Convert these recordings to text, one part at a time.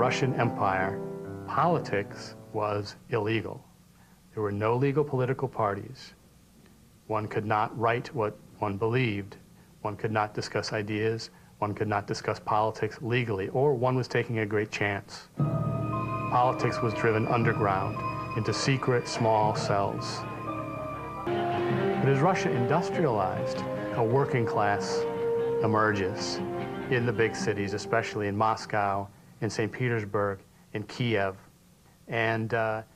Russian Empire, politics was illegal. There were no legal political parties. One could not write what one believed. One could not discuss ideas. One could not discuss politics legally, or one was taking a great chance. Politics was driven underground into secret, small cells. But as Russia industrialized, a working class emerges in the big cities, especially in Moscow, in St. Petersburg, in Kiev. And at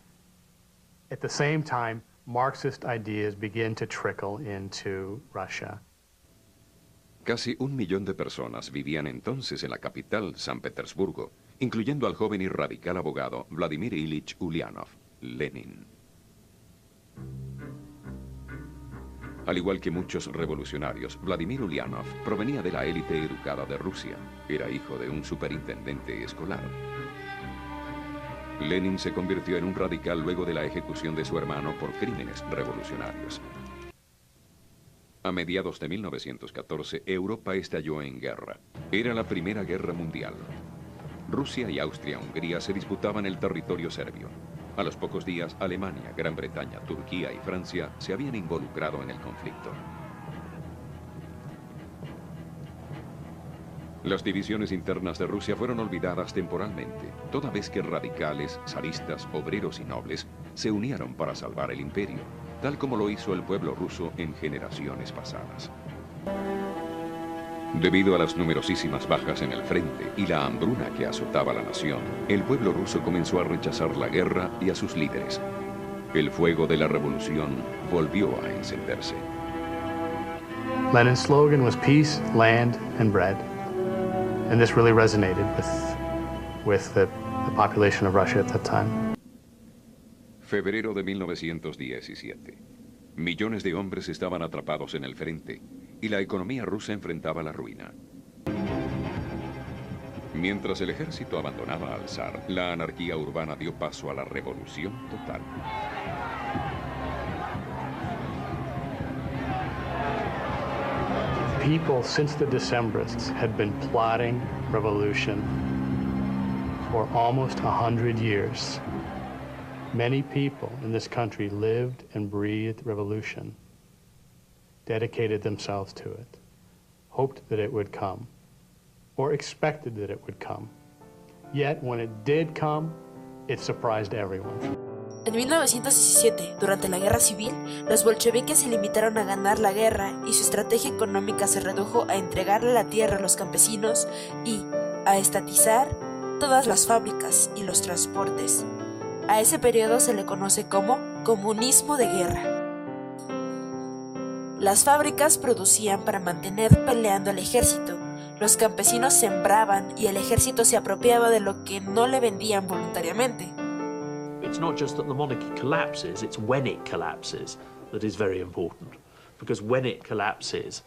the same time, Marxist ideas begin to trickle into Russia. Casi 1 millón de personas vivían entonces en la capital, San Petersburgo, incluyendo al joven y radical abogado Vladimir Ilich Ulyanov, Lenin. Al igual que muchos revolucionarios, Vladimir Ulyanov provenía de la élite educada de Rusia. Era hijo de un superintendente escolar. Lenin se convirtió en un radical luego de la ejecución de su hermano por crímenes revolucionarios. A mediados de 1914, Europa estalló en guerra. Era la Primera Guerra Mundial. Rusia y Austria-Hungría se disputaban el territorio serbio. A los pocos días, Alemania, Gran Bretaña, Turquía y Francia se habían involucrado en el conflicto. Las divisiones internas de Rusia fueron olvidadas temporalmente, toda vez que radicales, zaristas, obreros y nobles se unieron para salvar el imperio, tal como lo hizo el pueblo ruso en generaciones pasadas. Debido a las numerosísimas bajas en el frente y la hambruna que azotaba la nación, el pueblo ruso comenzó a rechazar la guerra y a sus líderes. El fuego de la revolución volvió a encenderse. Lenin's slogan was peace, land, and bread. And this really resonated with the population of Russia at that time. Febrero de 1917. Millones de hombres estaban atrapados en el frente y la economía rusa enfrentaba la ruina. Mientras el ejército abandonaba al zar, la anarquía urbana dio paso a la revolución total. People since the Decembrists had been plotting revolution for almost 100 years. Many people in this country lived and breathed revolution, dedicated themselves to it, hoped that it would come, or expected that it would come. Yet when it did come, it surprised everyone. En 1917, durante la Guerra Civil, los bolcheviques se limitaron a ganar la guerra y su estrategia económica se redujo a entregarle la tierra a los campesinos y a estatizar todas las fábricas y los transportes. A ese periodo se le conoce como comunismo de guerra. Las fábricas producían para mantener peleando al ejército. Los campesinos sembraban y el ejército se apropiaba de lo que no le vendían voluntariamente. It's not just that the monarchy collapses, it's when it collapses that is very important. Because when it collapses,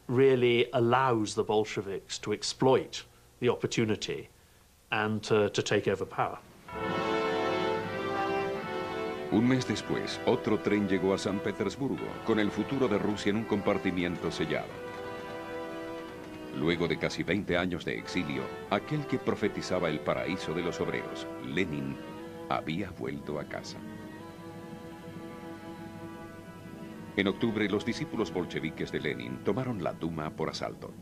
really allows the Bolsheviks to exploit the opportunity and to take over power. Un mes después, otro tren llegó a San Petersburgo, con el futuro de Rusia en un compartimiento sellado. Luego de casi 20 años de exilio, aquel que profetizaba el paraíso de los obreros, Lenin, había vuelto a casa. En octubre, los discípulos bolcheviques de Lenin tomaron la Duma por asalto.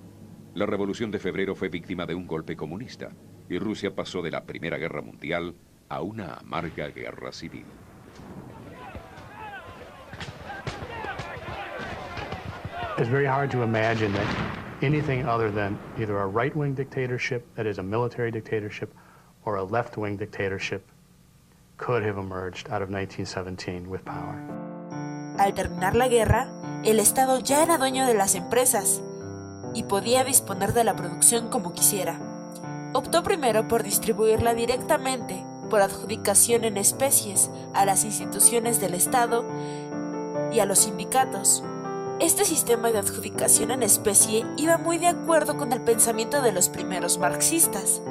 La Revolución de Febrero fue víctima de un golpe comunista, y Rusia pasó de la Primera Guerra Mundial a una amarga guerra civil. It's very hard to imagine that anything other than either a right-wing dictatorship, that is a military dictatorship, or a left-wing dictatorship could have emerged out of 1917 with power. Al terminar la guerra, el Estado ya era dueño de las empresas y podía disponer de la producción como quisiera. Optó primero por distribuirla directamente, por adjudicación en especies, a las instituciones del Estado y a los sindicatos. Este sistema de adjudicación en especie iba muy de acuerdo con el pensamiento de los primeros marxistas.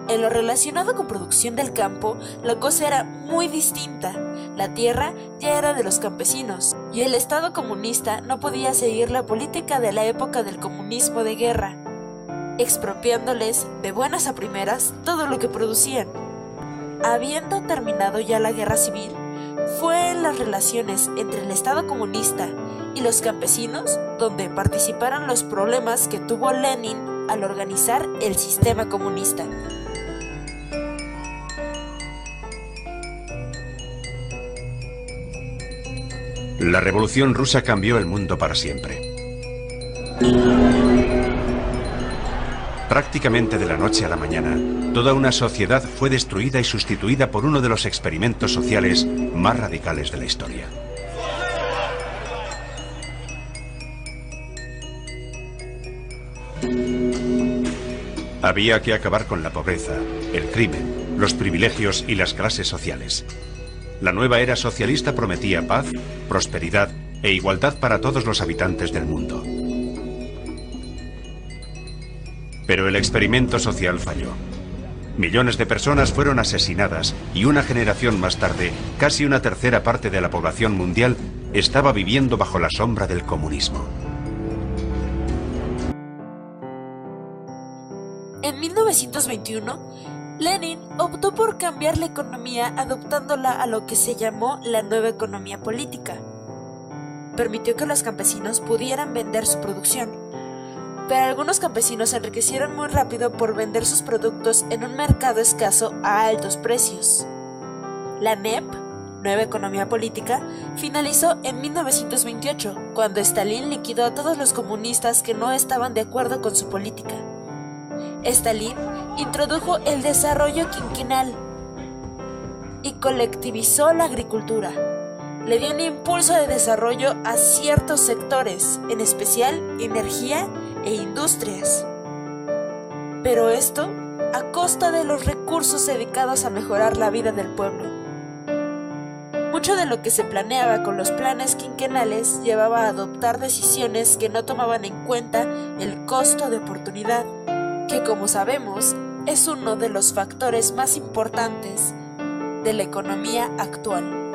En lo relacionado con producción del campo, la cosa era muy distinta. La tierra ya era de los campesinos, y el Estado comunista no podía seguir la política de la época del comunismo de guerra. expropiándoles de buenas a primeras todo lo que producían. Habiendo terminado ya la guerra civil, fue en las relaciones entre el Estado comunista y los campesinos donde participaron los problemas que tuvo Lenin al organizar el sistema comunista. La Revolución Rusa cambió el mundo para siempre. Prácticamente de la noche a la mañana, toda una sociedad fue destruida y sustituida por uno de los experimentos sociales más radicales de la historia. Había que acabar con la pobreza, el crimen, los privilegios y las clases sociales. La nueva era socialista prometía paz, prosperidad e igualdad para todos los habitantes del mundo. Pero el experimento social falló. Millones de personas fueron asesinadas y una generación más tarde, casi una tercera parte de la población mundial estaba viviendo bajo la sombra del comunismo. En 1921, Lenin optó por cambiar la economía adoptándola a lo que se llamó la nueva economía política. Permitió que los campesinos pudieran vender su producción, pero algunos campesinos se enriquecieron muy rápido por vender sus productos en un mercado escaso a altos precios. La NEP, Nueva Economía Política, finalizó en 1928, cuando Stalin liquidó a todos los comunistas que no estaban de acuerdo con su política. Stalin introdujo el desarrollo quinquenal y colectivizó la agricultura. Le dio un impulso de desarrollo a ciertos sectores, en especial energía e industrias. Pero esto a costa de los recursos dedicados a mejorar la vida del pueblo. Mucho de lo que se planeaba con los planes quinquenales llevaba a adoptar decisiones que no tomaban en cuenta el costo de oportunidad, que como sabemos es uno de los factores más importantes de la economía actual.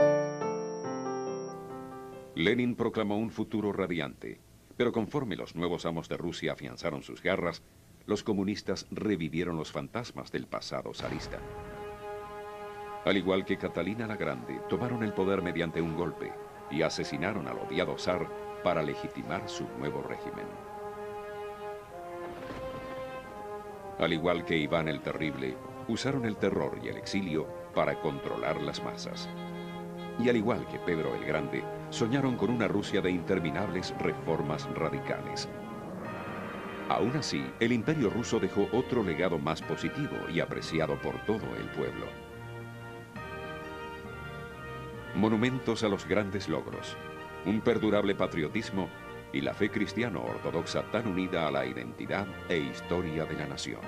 Lenin proclamó un futuro radiante, pero conforme los nuevos amos de Rusia afianzaron sus garras, los comunistas revivieron los fantasmas del pasado zarista. Al igual que Catalina la Grande, tomaron el poder mediante un golpe y asesinaron al odiado zar para legitimar su nuevo régimen. Al igual que Iván el Terrible, usaron el terror y el exilio para controlar las masas. Y al igual que Pedro el Grande, soñaron con una Rusia de interminables reformas radicales. Aún así, el Imperio ruso dejó otro legado más positivo y apreciado por todo el pueblo. Monumentos a los grandes logros, un perdurable patriotismo y la fe cristiano-ortodoxa tan unida a la identidad e historia de la nación.